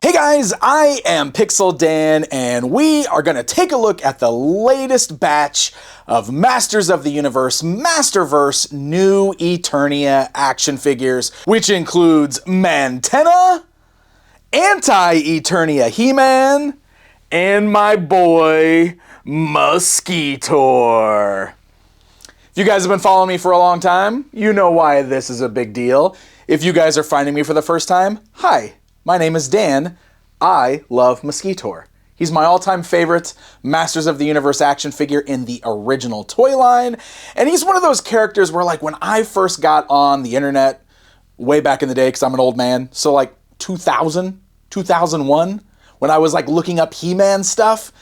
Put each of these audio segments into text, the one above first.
Hey guys, I am Pixel Dan, and we are going to take a look at the latest batch of Masters of the Universe Masterverse new Eternia action figures, which includes Mantenna, Anti-Eternia He-Man, and my boy, Mosqitor. If you guys have been following me for a long time, you know why this is a big deal. If you guys are finding me for the first time, hi. My name is Dan. I love Mosqitor. He's my all-time favorite Masters of the Universe action figure in the original toy line. And he's one of those characters where, like, when I first got on the internet way back in the day, because I'm an old man, so like 2000, 2001, when I was like looking up He-Man stuff,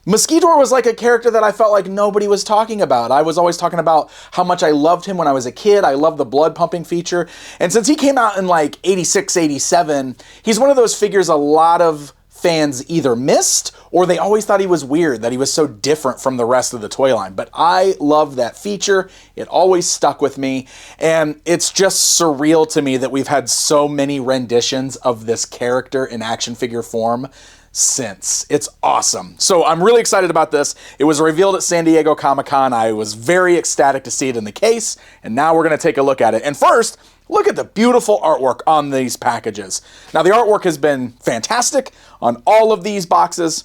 Mosqitor was like a character that I felt like nobody was talking about. I was always talking about how much I loved him when I was a kid. I loved the blood pumping feature. And since he came out in like 86, 87, he's one of those figures a lot of fans either missed or they always thought he was weird, that he was so different from the rest of the toy line. But I love that feature. It always stuck with me. And it's just surreal to me that we've had so many renditions of this character in action figure form since. It's awesome. So I'm really excited about this. It was revealed at San Diego Comic-Con. I was very ecstatic to see it in the case, and now we're going to take a look at it. And first, look at the beautiful artwork on these packages. Now, the artwork has been fantastic on all of these boxes.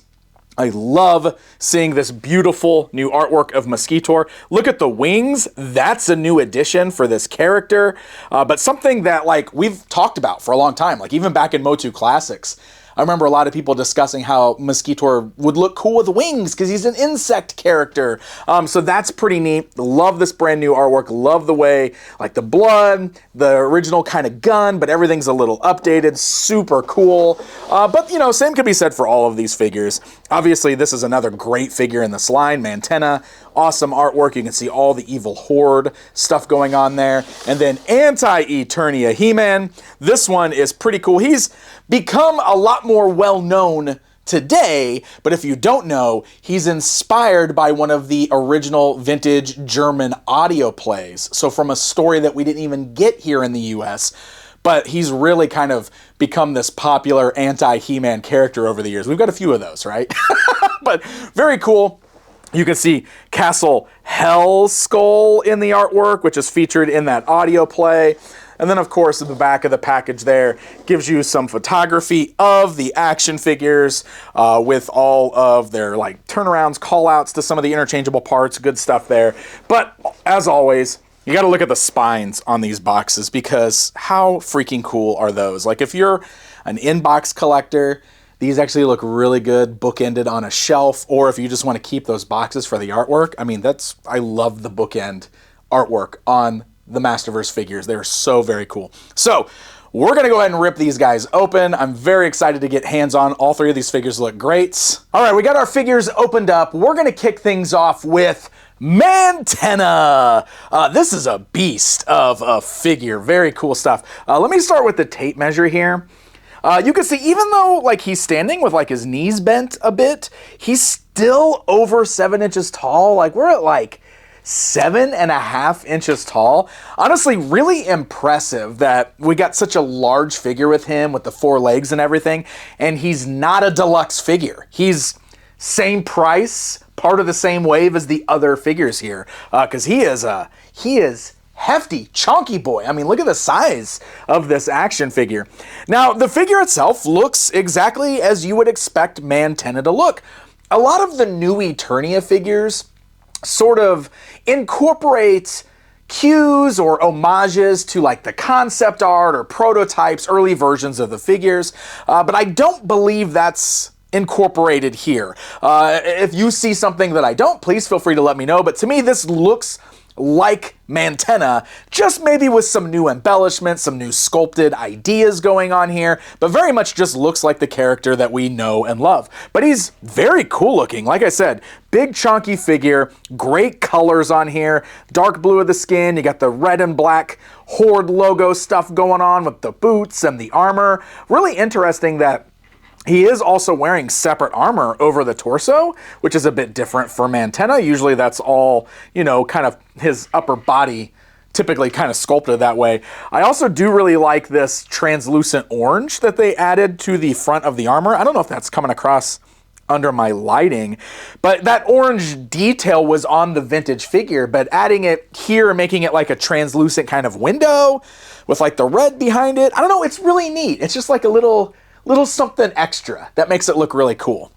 I love seeing this beautiful new artwork of Mosqitor. Look at the wings. That's a new addition for this character, but something that like we've talked about for a long time, like even back in MOTU Classics. I remember a lot of people discussing how Mosqitor would look cool with wings because he's an insect character. So that's pretty neat. Love this brand new artwork. Love the way, like the blood, the original kind of gun, but everything's a little updated. Super cool. But, you know, same could be said for all of these figures. Obviously, this is another great figure in this line, Mantenna. Awesome artwork. You can see all the evil horde stuff going on there. And then Anti-Eternia He-Man. This one is pretty cool. He's become a lot more well-known today, but if you don't know, he's inspired by one of the original vintage German audio plays. So from a story that we didn't even get here in the US, but he's really kind of become this popular anti-He-Man character over the years. We've got a few of those, right? But very cool. You can see Castle Hell Skull in the artwork, which is featured in that audio play. And then, of course, at the back of the package there gives you some photography of the action figures with all of their like turnarounds, call-outs to some of the interchangeable parts. Good stuff there. But as always, you got to look at the spines on these boxes because how freaking cool are those? Like if you're an in-box collector, these actually look really good bookended on a shelf, or if you just want to keep those boxes for the artwork. I mean, I love the bookend artwork on the Masterverse figures. They're so very cool. So we're going to go ahead and rip these guys open. I'm very excited to get hands on. All three of these figures look great. All right, we got our figures opened up. We're going to kick things off with Mantenna. This is a beast of a figure. Very cool stuff. Let me start with the tape measure here. You can see even though like he's standing with like his knees bent a bit, he's still over 7 inches tall. Like we're at like 7.5 inches tall. Honestly, really impressive that we got such a large figure with him with the 4 legs and everything, and he's not a deluxe figure. He's same price, part of the same wave as the other figures here, because he is hefty, chunky boy. I mean, look at the size of this action figure. Now, the figure itself looks exactly as you would expect Mantenna to look. A lot of the new Eternia figures sort of incorporate cues or homages to like the concept art or prototypes, early versions of the figures, but I don't believe that's incorporated here. If you see something that I don't, please feel free to let me know, but to me this looks like Mantenna, just maybe with some new embellishments, some new sculpted ideas going on here, but very much just looks like the character that we know and love. But he's very cool looking. Like I said, big chunky figure, great colors on here, dark blue of the skin, you got the red and black Horde logo stuff going on with the boots and the armor. Really interesting that he is also wearing separate armor over the torso, which is a bit different for Mantenna. Usually that's all, you know, kind of his upper body typically kind of sculpted that way. I also do really like this translucent orange that they added to the front of the armor. I don't know if that's coming across under my lighting, but that orange detail was on the vintage figure, but adding it here and making it like a translucent kind of window with like the red behind it, I don't know, it's really neat. It's just like a little something extra that makes it look really cool.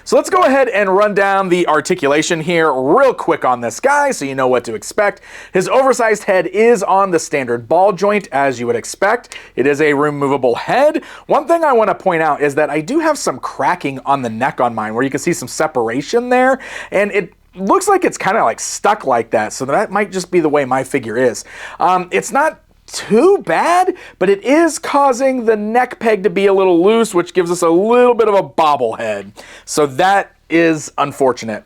So let's go ahead and run down the articulation here real quick on this guy so you know what to expect. His oversized head is on the standard ball joint, as you would expect. It is a removable head. One thing I want to point out is that I do have some cracking on the neck on mine where you can see some separation there, and it looks like it's kind of like stuck like that, so that might just be the way my figure is. It's not too bad, but it is causing the neck peg to be a little loose, which gives us a little bit of a bobblehead. So that is unfortunate.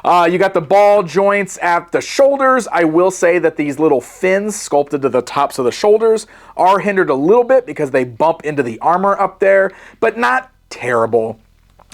You got the ball joints at the shoulders. I will say that these little fins sculpted to the tops of the shoulders are hindered a little bit because they bump into the armor up there, but not terrible.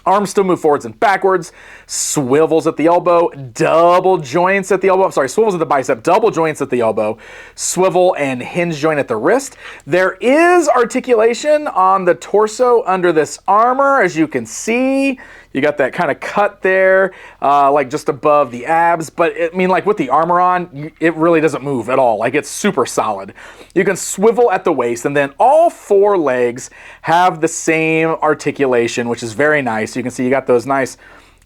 Arms still move forwards and backwards, swivels at the elbow, double joints at the elbow. I'm sorry, swivels at the bicep, double joints at the elbow, swivel and hinge joint at the wrist. There is articulation on the torso under this armor, as you can see. You got that kind of cut there, like just above the abs, but I mean, like with the armor on, it really doesn't move at all. Like it's super solid. You can swivel at the waist, and then all four legs have the same articulation, which is very nice. You can see you got those nice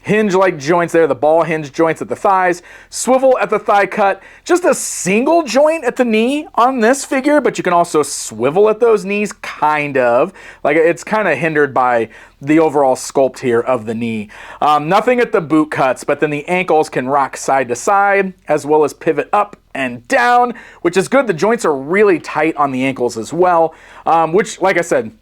hinge-like joints there, the ball hinge joints at the thighs, swivel at the thigh cut, just a single joint at the knee on this figure, but you can also swivel at those knees, kind of. Like it's kind of hindered by the overall sculpt here of the knee. Nothing at the boot cuts, but then the ankles can rock side to side, as well as pivot up and down, which is good. The joints are really tight on the ankles as well, which, like I said,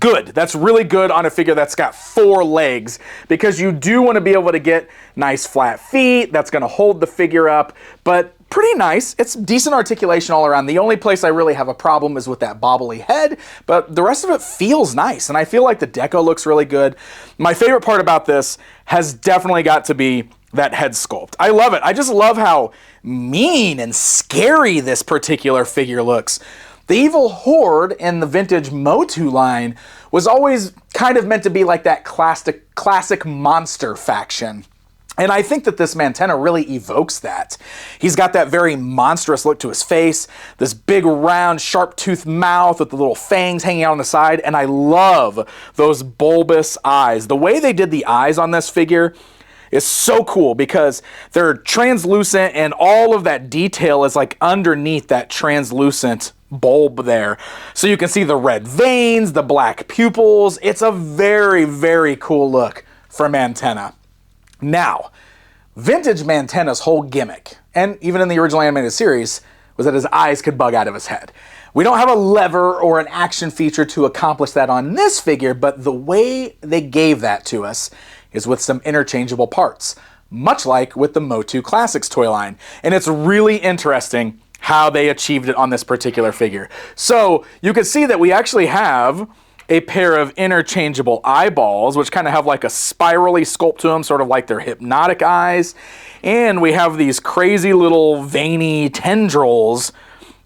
good. That's really good on a figure that's got four legs, because you do want to be able to get nice flat feet. That's going to hold the figure up, but pretty nice. It's decent articulation all around. The only place I really have a problem is with that bobbly head, but the rest of it feels nice, and I feel like the deco looks really good. My favorite part about this has definitely got to be that head sculpt. I love it. I just love how mean and scary this particular figure looks. The evil horde in the vintage MOTU line was always kind of meant to be like that classic monster faction. And I think that this Mantenna really evokes that. He's got that very monstrous look to his face, this big round sharp-toothed mouth with the little fangs hanging out on the side, and I love those bulbous eyes. The way they did the eyes on this figure is so cool because they're translucent and all of that detail is like underneath that translucent bulb there. So you can see the red veins, the black pupils. It's a very, very cool look for Mantenna. Now, vintage Mantenna's whole gimmick, and even in the original animated series, was that his eyes could bug out of his head. We don't have a lever or an action feature to accomplish that on this figure, but the way they gave that to us is with some interchangeable parts, much like with the MOTU Classics toy line. And it's really interesting how they achieved it on this particular figure. So you can see that we actually have a pair of interchangeable eyeballs, which kind of have like a spirally sculpt to them, sort of like their hypnotic eyes. And we have these crazy little veiny tendrils,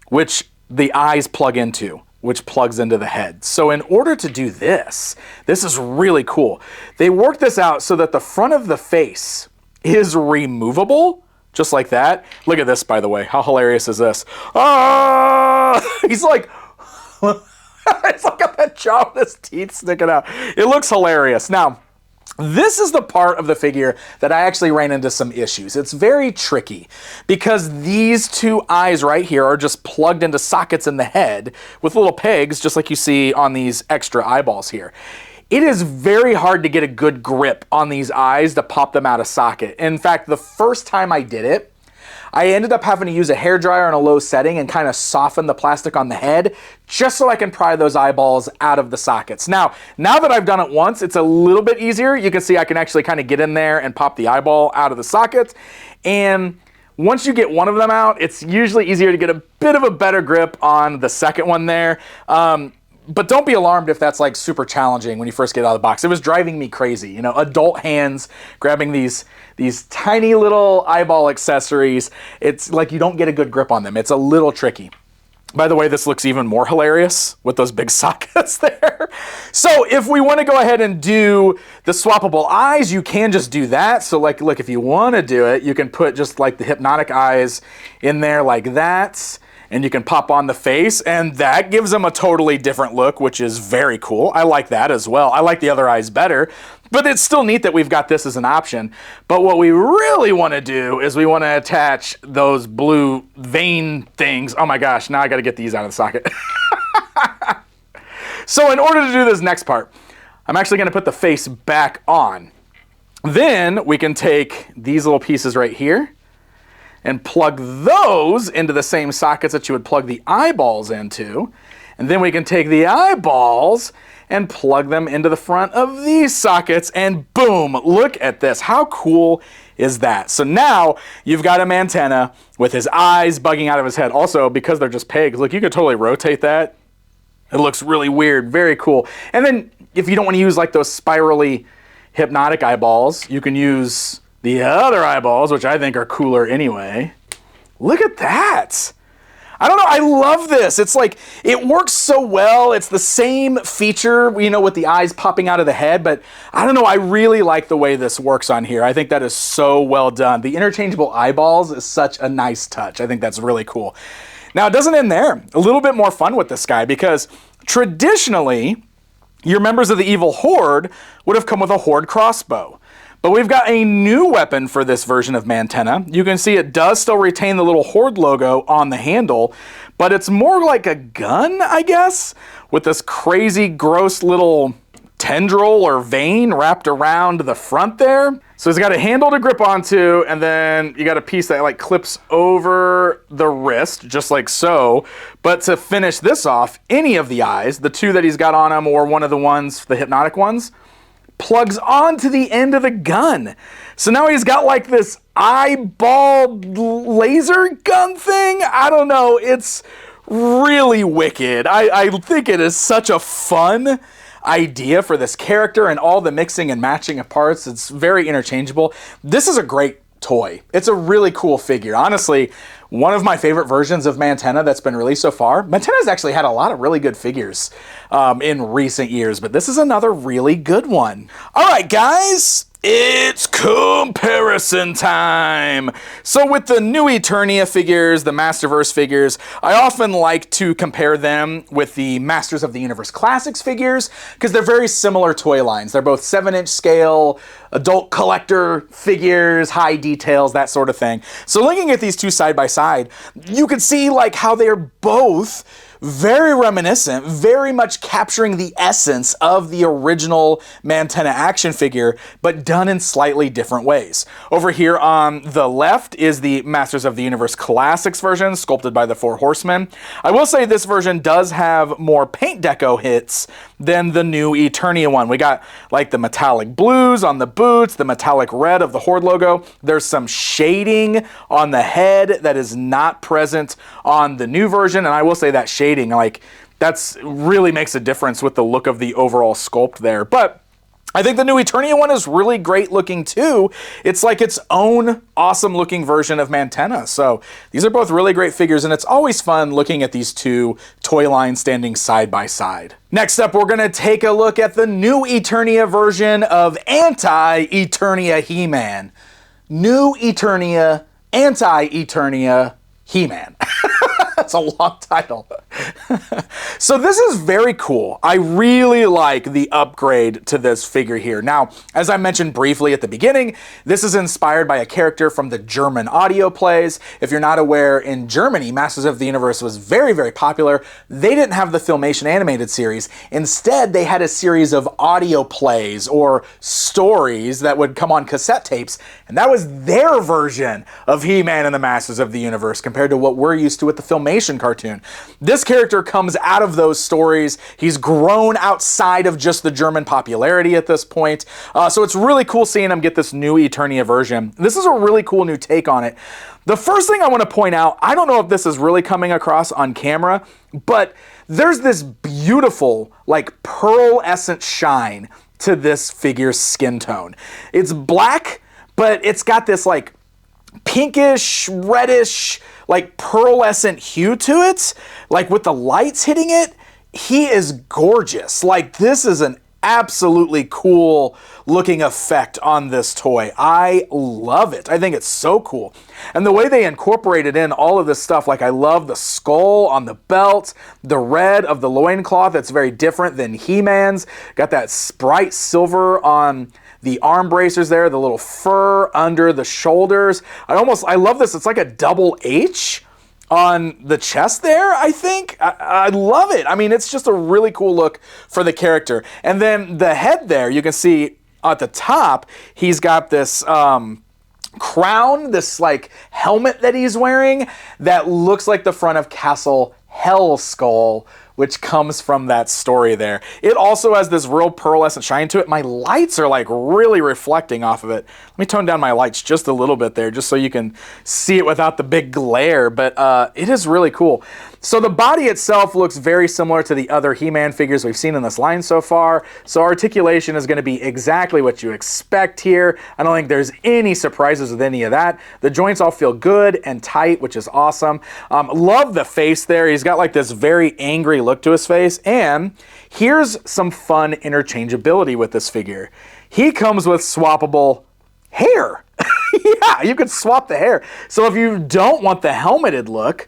which the eyes plug into, which plugs into the head. So in order to do this, this is really cool. They worked this out so that the front of the face is removable, just like that. Look at this, by the way. How hilarious is this? Ah! He's like, it's like got that jaw with his teeth sticking out. It looks hilarious. Now, this is the part of the figure that I actually ran into some issues. It's very tricky because these two eyes right here are just plugged into sockets in the head with little pegs, just like you see on these extra eyeballs here. It is very hard to get a good grip on these eyes to pop them out of socket. In fact, the first time I did it, I ended up having to use a hairdryer on a low setting and kind of soften the plastic on the head just so I can pry those eyeballs out of the sockets. Now that I've done it once, it's a little bit easier. You can see I can actually kind of get in there and pop the eyeball out of the socket. And once you get one of them out, it's usually easier to get a bit of a better grip on the second one there. But don't be alarmed if that's like super challenging when you first get out of the box. It was driving me crazy. You know, adult hands grabbing these tiny little eyeball accessories. It's like you don't get a good grip on them. It's a little tricky. By the way, this looks even more hilarious with those big sockets there. So if we want to go ahead and do the swappable eyes, you can just do that. So like, look, if you want to do it, you can put just like the hypnotic eyes in there like that. And you can pop on the face, and that gives them a totally different look, which is very cool. I like that as well. I like the other eyes better, but it's still neat that we've got this as an option. But what we really want to do is we want to attach those blue vein things. Oh my gosh, now I got to get these out of the socket. So in order to do this next part, I'm actually going to put the face back on. Then we can take these little pieces right here and plug those into the same sockets that you would plug the eyeballs into. And then we can take the eyeballs and plug them into the front of these sockets, and boom, look at this. How cool is that? So now you've got a Mantenna with his eyes bugging out of his head. Also, because they're just pegs, look, you could totally rotate that. It looks really weird, very cool. And then if you don't want to use like those spirally hypnotic eyeballs, you can use the other eyeballs, which I think are cooler anyway. Look at that. I don't know, I love this. It's like, it works so well. It's the same feature, you know, with the eyes popping out of the head, but I don't know, I really like the way this works on here. I think that is so well done. The interchangeable eyeballs is such a nice touch. I think that's really cool. Now, it doesn't end there. A little bit more fun with this guy, because traditionally, your members of the evil Horde would have come with a Horde crossbow. But we've got a new weapon for this version of Mantenna. You can see it does still retain the little Horde logo on the handle, but it's more like a gun, I guess, with this crazy, gross little tendril or vein wrapped around the front there. So it's got a handle to grip onto, and then you got a piece that like clips over the wrist, just like so. But to finish this off, any of the eyes, the two that he's got on him or one of the ones, the hypnotic ones, plugs onto the end of the gun. So now he's got like this eyeball laser gun thing. I don't know. It's really wicked. I think it is such a fun idea for this character, and all the mixing and matching of parts. It's very interchangeable. This is a great toy. It's a really cool figure. Honestly, one of my favorite versions of Mantenna that's been released so far. Mantenna's actually had a lot of really good figures in recent years, but this is another really good one. All right, guys, it's comparison time. So with the new Eternia figures, the Masterverse figures, I often like to compare them with the Masters of the Universe Classics figures, because they're very similar toy lines. They're both 7-inch scale, adult collector figures, high details, that sort of thing. So looking at these two side by side, you can see like how they're both very reminiscent, very much capturing the essence of the original Mantenna action figure, but done in slightly different ways. Over here on the left is the Masters of the Universe Classics version, sculpted by the Four Horsemen. I will say this version does have more paint deco hits than the new Eternia one. We got like the metallic blues on the boots, the metallic red of the Horde logo. There's some shading on the head that is not present on the new version, and I will say that shading, like, that's really makes a difference with the look of the overall sculpt there. But I think the new Eternia one is really great looking too. It's like its own awesome looking version of Mantenna. So these are both really great figures, and it's always fun looking at these two toy lines standing side by side. Next up, we're gonna take a look at the new Eternia version of Anti-Eternia He-Man. New Eternia, Anti-Eternia He-Man. That's a long title. So this is very cool. I really like the upgrade to this figure here. Now, as I mentioned briefly at the beginning, this is inspired by a character from the German audio plays. If you're not aware, in Germany, Masters of the Universe was very, very popular. They didn't have the Filmation animated series. Instead, they had a series of audio plays or stories that would come on cassette tapes, and that was their version of He-Man and the Masters of the Universe compared to what we're used to with the Filmation animation cartoon. This character comes out of those stories. He's grown outside of just the German popularity at this point. So it's really cool seeing him get this new Eternia version. This is a really cool new take on it. The first thing I want to point out, I don't know if this is really coming across on camera, but there's this beautiful, like, pearlescent shine to this figure's skin tone. It's black, but it's got this, like, pinkish, reddish, like, pearlescent hue to it, like, with the lights hitting it. He is gorgeous. Like, this is an absolutely cool looking effect on this toy. I love it. I think it's so cool. And the way they incorporated in all of this stuff, like, I love the skull on the belt, the red of the loincloth that's very different than He-Man's. Got that bright silver on the arm bracers there, the little fur under the shoulders. I love this. It's like a double H on the chest there, I think. I love it. I mean, it's just a really cool look for the character. And then the head there, you can see at the top, he's got this crown, this like helmet that he's wearing that looks like the front of Castle Hellskull, which comes from that story there. It also has this real pearlescent shine to it. My lights are like really reflecting off of it. Let me tone down my lights just a little bit there, just so you can see it without the big glare, but it is really cool. So the body itself looks very similar to the other He-Man figures we've seen in this line so far. So articulation is going to be exactly what you expect here. I don't think there's any surprises with any of that. The joints all feel good and tight, which is awesome. Love the face there. He's got like this very angry look to his face. And here's some fun interchangeability with this figure. He comes with swappable hair. Yeah, you could swap the hair. So if you don't want the helmeted look,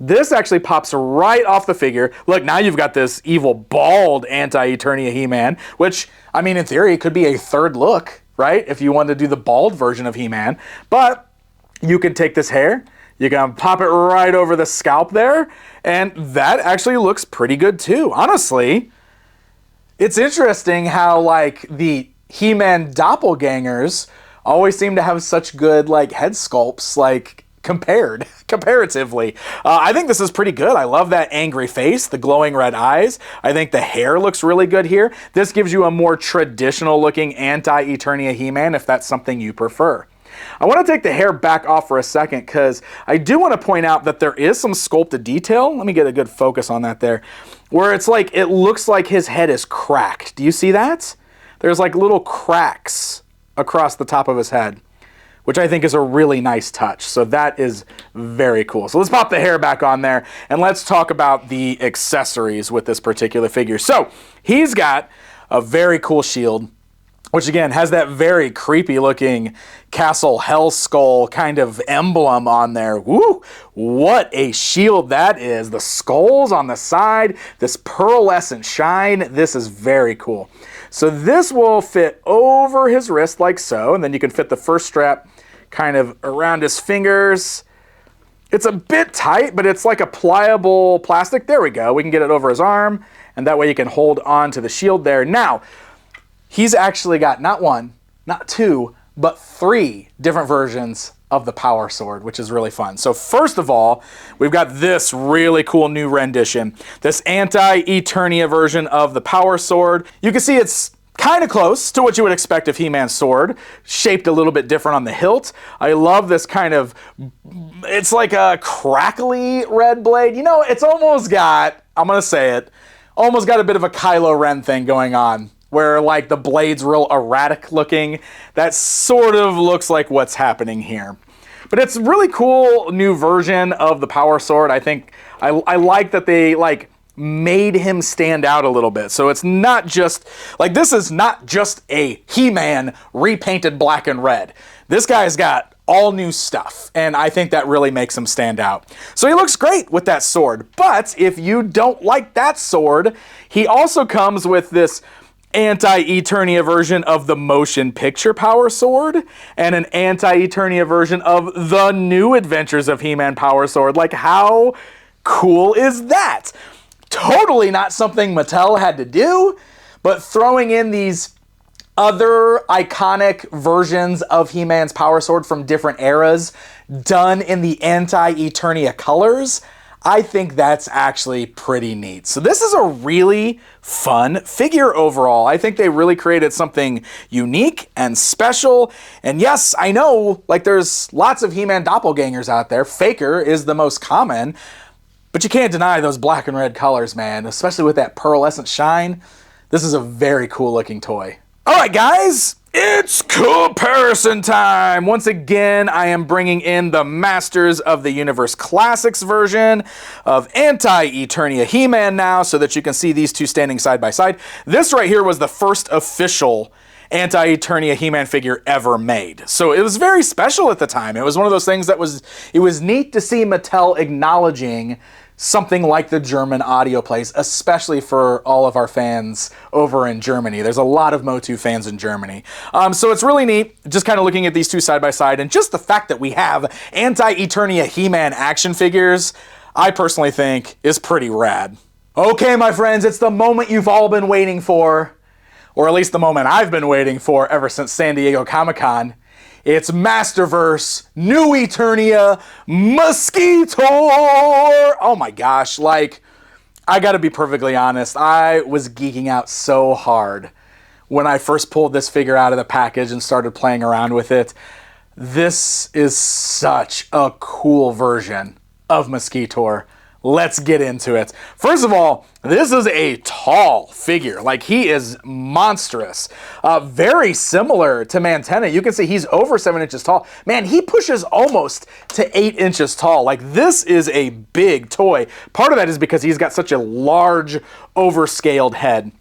this actually pops right off the figure. Look, now you've got this evil, bald Anti-Eternia He-Man, which, I mean, in theory, could be a third look, right? If you wanted to do the bald version of He-Man. But you can take this hair, you can pop it right over the scalp there, and that actually looks pretty good too. Honestly, it's interesting how, like, the He-Man doppelgangers always seem to have such good, like, head sculpts, like, comparatively. I think this is pretty good. I love that angry face, the glowing red eyes. I think the hair looks really good here. This gives you a more traditional looking Anti-Eternia He-Man if that's something you prefer. I want to take the hair back off for a second because I do want to point out that there is some sculpted detail. Let me get a good focus on that there. Where it's like, it looks like his head is cracked. Do you see that? There's like little cracks across the top of his head, which I think is a really nice touch. So that is very cool. So let's pop the hair back on there and let's talk about the accessories with this particular figure. So he's got a very cool shield, which again has that very creepy looking Castle Hellskull kind of emblem on there. Woo! What a shield that is. The skulls on the side, this pearlescent shine. This is very cool. So this will fit over his wrist like so, and then you can fit the first strap kind of around his fingers. It's a bit tight, but it's like a pliable plastic. There we go. We can get it over his arm, and that way you can hold on to the shield there. Now, he's actually got not one, not two, but 3 different versions of the Power Sword, which is really fun. So first of all, we've got this really cool new rendition, this Anti-Eternia version of the Power Sword. You can see it's kind of close to what you would expect of He-Man's sword, shaped a little bit different on the hilt. I love this kind of, it's like a crackly red blade. You know, it's almost got, I'm going to say it, almost got a bit of a Kylo Ren thing going on, where like the blade's real erratic looking. That sort of looks like what's happening here. But it's a really cool new version of the Power Sword. I think I like that they like made him stand out a little bit. So it's not just, like, this is not just a He-Man repainted black and red. This guy's got all new stuff, and I think that really makes him stand out. So he looks great with that sword, but if you don't like that sword, he also comes with this Anti-Eternia version of the motion picture Power Sword and an Anti-Eternia version of the New Adventures of He-Man Power Sword. Like, how cool is that? Totally not something Mattel had to do, but throwing in these other iconic versions of He-Man's Power Sword from different eras done in the Anti-Eternia colors, I think that's actually pretty neat. So this is a really fun figure overall. I think they really created something unique and special. And yes, I know, like, there's lots of He-Man doppelgangers out there. Faker is the most common, but you can't deny those black and red colors, man, especially with that pearlescent shine. This is a very cool looking toy. All right, guys. It's comparison time! Once again, I am bringing in the Masters of the Universe Classics version of Anti-Eternia He-Man now, so that you can see these two standing side by side. This right here was the first official Anti-Eternia He-Man figure ever made. So it was very special at the time. It was one of those things that it was neat to see Mattel acknowledging something like the German audio plays, especially for all of our fans over in Germany. There's a lot of MOTU fans in Germany. So it's really neat, just kind of looking at these two side by side, and just the fact that we have Anti-Eternia He-Man action figures, I personally think is pretty rad. Okay, my friends, it's the moment you've all been waiting for, or at least the moment I've been waiting for ever since San Diego Comic-Con. It's Masterverse, New Eternia, Mosqitor! Oh my gosh, like, I gotta be perfectly honest, I was geeking out so hard when I first pulled this figure out of the package and started playing around with it. This is such a cool version of Mosqitor. Let's get into it. First of all, this is a tall figure. Like, he is monstrous. Very similar to Mantenna. You can see he's over 7 inches tall. Man, he pushes almost to 8 inches tall. Like, this is a big toy. Part of that is because he's got such a large, overscaled head.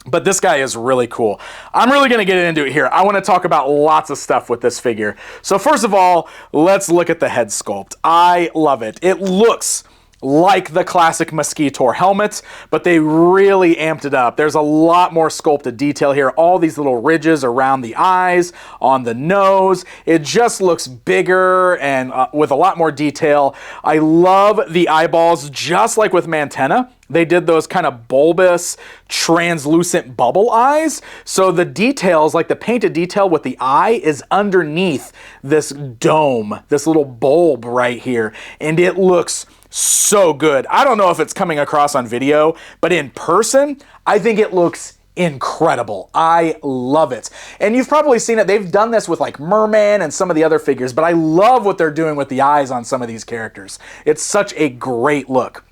But this guy is really cool. I'm really going to get into it here. I want to talk about lots of stuff with this figure. So first of all, let's look at the head sculpt. I love it. It looks like the classic Mosqitor helmet, but they really amped it up. There's a lot more sculpted detail here. All these little ridges around the eyes, on the nose. It just looks bigger and with a lot more detail. I love the eyeballs, just like with Mantenna. They did those kind of bulbous, translucent bubble eyes. So the details, like the painted detail with the eye, is underneath this dome, this little bulb right here. And it looks so good. I don't know if it's coming across on video, but in person, I think it looks incredible. I love it. And you've probably seen it. They've done this with like Merman and some of the other figures, but I love what they're doing with the eyes on some of these characters. It's such a great look.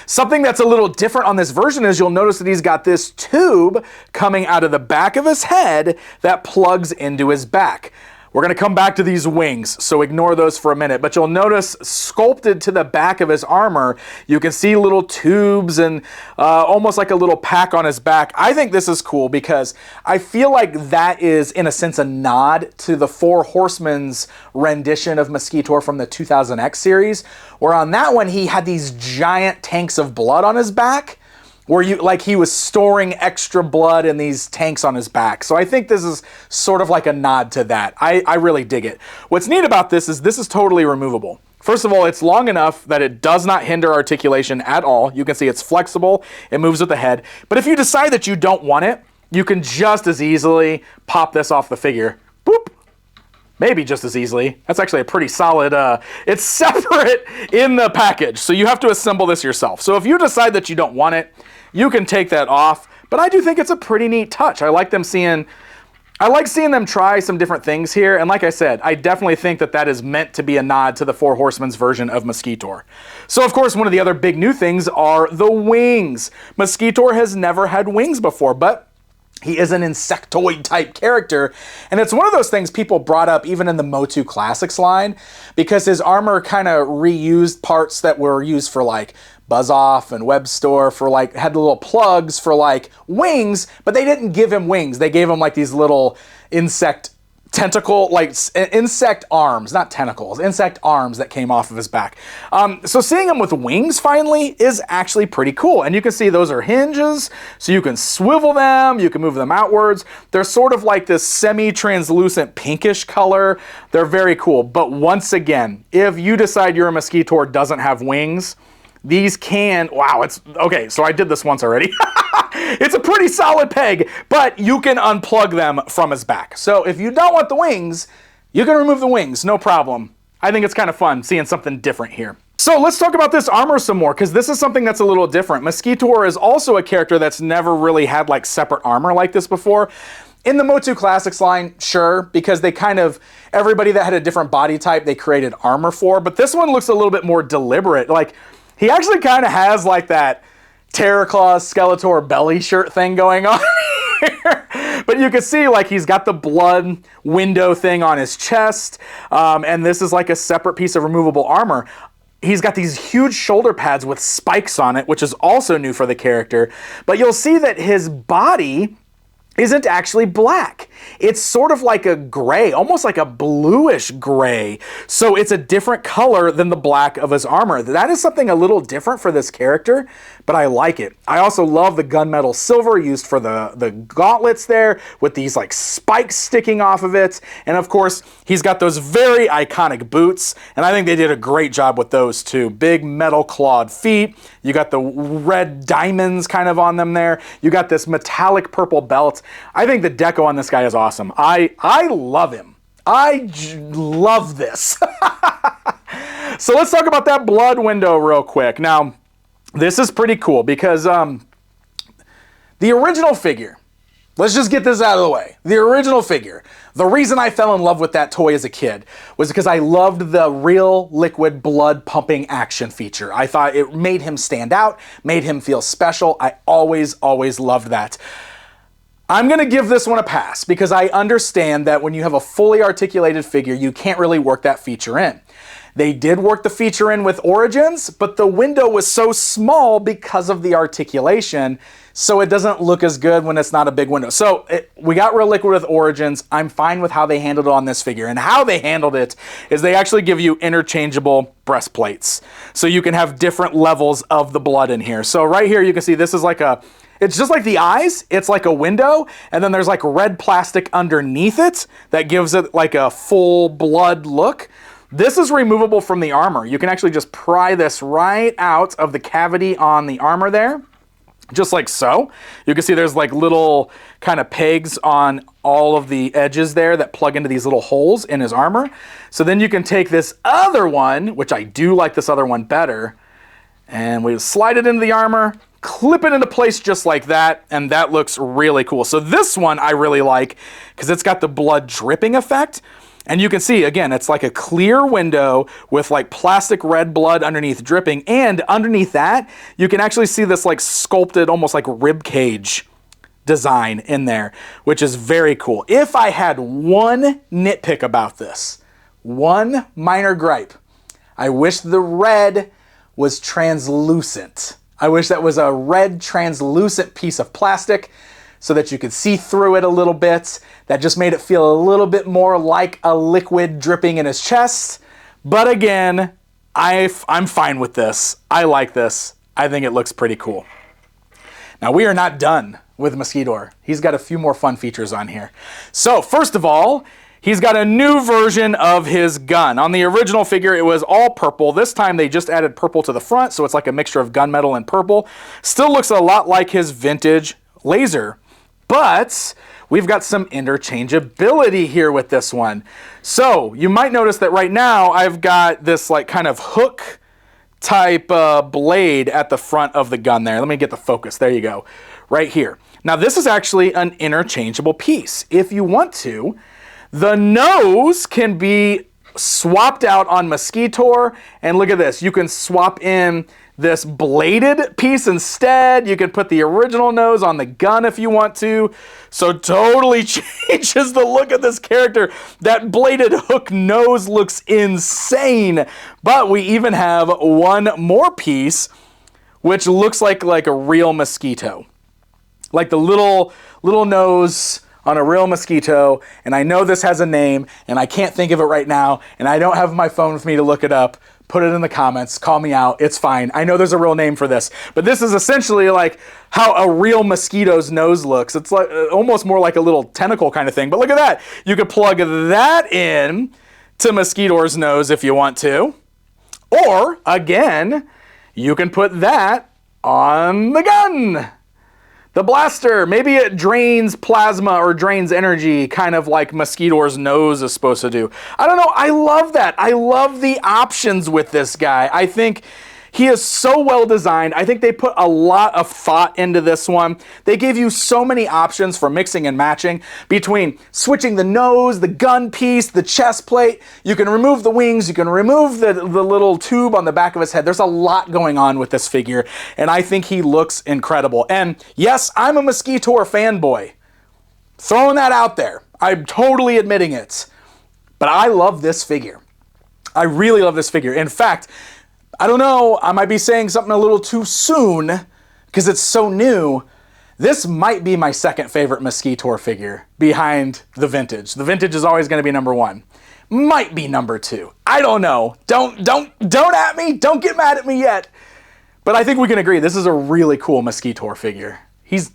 Something that's a little different on this version is you'll notice that he's got this tube coming out of the back of his head that plugs into his back. We're going to come back to these wings, so ignore those for a minute. But you'll notice sculpted to the back of his armor, you can see little tubes and almost like a little pack on his back. I think this is cool because I feel like that is, in a sense, a nod to the Four Horsemen's rendition of Mosqitor from the 2000X series, where on that one he had these giant tanks of blood on his back, where he was storing extra blood in these tanks on his back. So I think this is sort of like a nod to that. I really dig it. What's neat about this is totally removable. First of all, it's long enough that it does not hinder articulation at all. You can see it's flexible, it moves with the head. But if you decide that you don't want it, you can just as easily pop this off the figure. Boop. Maybe just as easily. That's actually a pretty solid, it's separate in the package, so you have to assemble this yourself. So if you decide that you don't want it, you can take that off, but I do think it's a pretty neat touch. I like seeing them try some different things here, and like I said, I definitely think that is meant to be a nod to the Four Horsemen's version of Mosqitor. So of course, one of the other big new things are the wings. Mosqitor has never had wings before, but he is an insectoid type character, and it's one of those things people brought up even in the MOTU Classics line, because his armor kind of reused parts that were used for like Buzz Off and Web Store for like, had the little plugs for like wings, but they didn't give him wings. They gave him like these little insect tentacle, like insect arms, not tentacles, insect arms that came off of his back. So seeing him with wings finally is actually pretty cool. And you can see those are hinges, so you can swivel them, you can move them outwards. They're sort of like this semi-translucent pinkish color. They're very cool. But once again, if you decide your Mosqitor doesn't have wings, these can, wow, it's, okay, so I did this once already. It's a pretty solid peg, but you can unplug them from his back. So if you don't want the wings, you can remove the wings, no problem. I think it's kind of fun seeing something different here. So let's talk about this armor some more, because this is something that's a little different. Mosqitor is also a character that's never really had like separate armor like this before. In the MOTU Classics line, sure, because they kind of, everybody that had a different body type, they created armor for, but this one looks a little bit more deliberate. Like, he actually kind of has like that Terraclaw Skeletor belly shirt thing going on here. But you can see like he's got the blood window thing on his chest, and this is like a separate piece of removable armor. He's got these huge shoulder pads with spikes on it, which is also new for the character. But you'll see that his body isn't actually black. It's sort of like a gray, almost like a bluish gray. So it's a different color than the black of his armor. That is something a little different for this character, but I like it. I also love the gunmetal silver used for the gauntlets there with these like spikes sticking off of it. And of course, he's got those very iconic boots, and I think they did a great job with those too. Big metal clawed feet. You got the red diamonds kind of on them there. You got this metallic purple belt. I think the deco on this guy is awesome. I love him. I love this. So let's talk about that blood window real quick. Now, this is pretty cool because the original figure, let's just get this out of the way. The original figure, the reason I fell in love with that toy as a kid was because I loved the real liquid blood pumping action feature. I thought it made him stand out, made him feel special. I always loved that. I'm going to give this one a pass because I understand that when you have a fully articulated figure, you can't really work that feature in. They did work the feature in with Origins, but the window was so small because of the articulation, so it doesn't look as good when it's not a big window. So we got real liquid with Origins. I'm fine with how they handled it on this figure. And how they handled it is they actually give you interchangeable breastplates. So you can have different levels of the blood in here. So right here you can see this is like a, it's just like the eyes, it's like a window, and then there's like red plastic underneath it that gives it like a full blood look. This is removable from the armor. You can actually just pry this right out of the cavity on the armor there, just like so. You can see there's like little kind of pegs on all of the edges there that plug into these little holes in his armor. So then you can take this other one, which I do like this other one better, and we slide it into the armor, clip it into place just like that, and that looks really cool. So this one I really like because it's got the blood dripping effect. And you can see, again, it's like a clear window with like plastic red blood underneath dripping. And underneath that, you can actually see this like sculpted, almost like rib cage design in there, which is very cool. If I had one nitpick about this, one minor gripe, I wish the red was translucent. I wish that was a red translucent piece of plastic so that you could see through it a little bit. That just made it feel a little bit more like a liquid dripping in his chest. But again, I'm fine with this. I like this. I think it looks pretty cool. Now we are not done with Mosqitor. He's got a few more fun features on here. So first of all, he's got a new version of his gun. On the original figure, it was all purple. This time they just added purple to the front, so it's like a mixture of gunmetal and purple. Still looks a lot like his vintage laser. But we've got some interchangeability here with this one. So you might notice that right now I've got this like kind of hook type blade at the front of the gun there. Let me get the focus. There you go. Right here. Now this is actually an interchangeable piece. If you want to, the nose can be swapped out on Mosqitor. And look at this. You can swap in this bladed piece instead. You can put the original nose on the gun if you want to. So totally changes the look of this character. That bladed hook nose looks insane. But we even have one more piece which looks like a real mosquito. Like the little nose on a real mosquito. And I know this has a name and I can't think of it right now. And I don't have my phone with me to look it up. Put it in the comments, call me out, it's fine. I know there's a real name for this, but this is essentially like how a real mosquito's nose looks. It's like almost more like a little tentacle kind of thing, but look at that. You could plug that in to Mosqitor's nose if you want to. Or, again, you can put that on the gun. The blaster, maybe it drains plasma or drains energy, kind of like Mosquitor's nose is supposed to do. I don't know, I love that. I love the options with this guy. I think he is so well designed. I think they put a lot of thought into this one. They gave you so many options for mixing and matching between switching the nose, the gun piece, the chest plate. You can remove the wings. You can remove the little tube on the back of his head. There's a lot going on with this figure, and I think he looks incredible. And yes, I'm a Mosqitor fanboy. Throwing that out there. I'm totally admitting it. But I love this figure. I really love this figure. In fact, I don't know, I might be saying something a little too soon because it's so new. This might be my second favorite Mosqitor figure behind the vintage. The vintage is always going to be number one. Might be number two. I don't know. Don't at me. Don't get mad at me yet. But I think we can agree this is a really cool Mosqitor figure. He's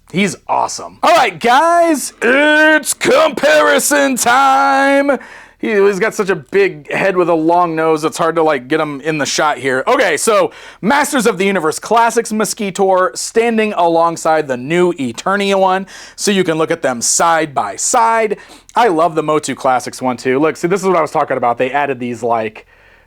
awesome. All right, guys, it's comparison time. He's got such a big head with a long nose, it's hard to like get him in the shot here. Okay, so Masters of the Universe Classics Mosqitor standing alongside the new Eternia one, so you can look at them side by side. I love the MOTU Classics one too. Look, see, this is what I was talking about. They added these like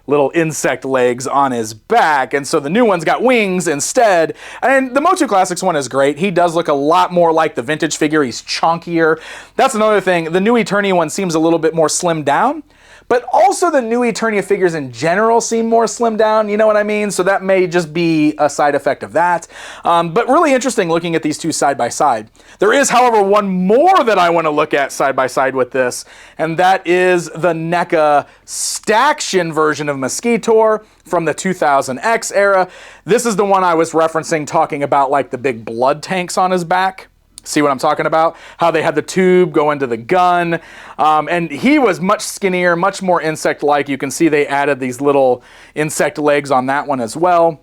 little insect legs on his back, and so the new one's got wings instead. And the MOTU Classics one is great. He does look a lot more like the vintage figure. He's chunkier. That's another thing. The new Eternia one seems a little bit more slimmed down, but also the new Eternia figures in general seem more slimmed down, you know what I mean? So that may just be a side effect of that. But really interesting looking at these two side by side. There is, however, one more that I want to look at side by side with this, and that is the NECA Staction version of Mosqitor from the 2000X era. This is the one I was referencing, talking about like the big blood tanks on his back. See what I'm talking about? How they had the tube go into the gun. And he was much skinnier, much more insect-like. You can see they added these little insect legs on that one as well.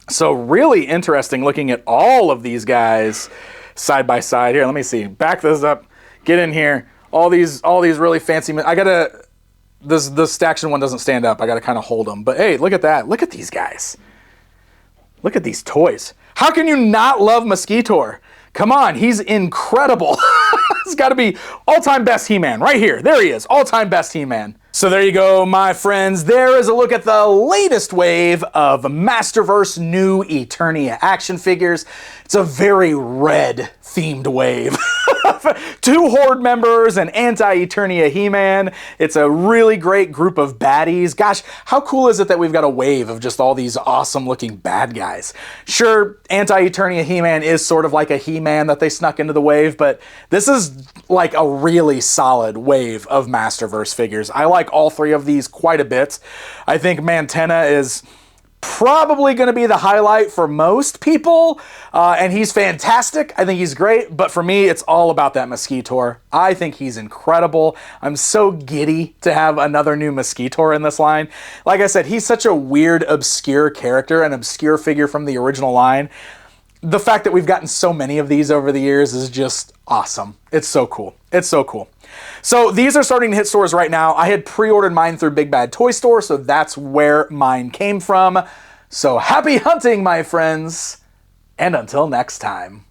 So really interesting looking at all of these guys side by side. Here, let me see. Back this up. Get in here. All these really fancy... I gotta... This Staction one doesn't stand up. I gotta kind of hold them. But hey, look at that. Look at these guys. Look at these toys. How can you not love Mosqitor? Come on, he's incredible. It's got to be all-time best He-Man right here. There he is, all-time best He-Man. So there you go, my friends. There is a look at the latest wave of Masterverse new Eternia action figures. It's a very red-themed wave. 2 Horde members and Anti-Eternia He-Man. It's a really great group of baddies. Gosh, how cool is it that we've got a wave of just all these awesome-looking bad guys? Sure, Anti-Eternia He-Man is sort of like a He-Man that they snuck into the wave, but this is like a really solid wave of Masterverse figures. I like all 3 of these quite a bit. I think Mantenna is probably going to be the highlight for most people, and he's fantastic. I think he's great, but for me, it's all about that Mosqitor. I think he's incredible. I'm so giddy to have another new Mosqitor in this line. Like I said, he's such a weird, obscure character, an obscure figure from the original line. The fact that we've gotten so many of these over the years is just awesome. It's so cool. It's so cool. So these are starting to hit stores right now. I had pre-ordered mine through Big Bad Toy Store, so that's where mine came from. So happy hunting, my friends, and until next time.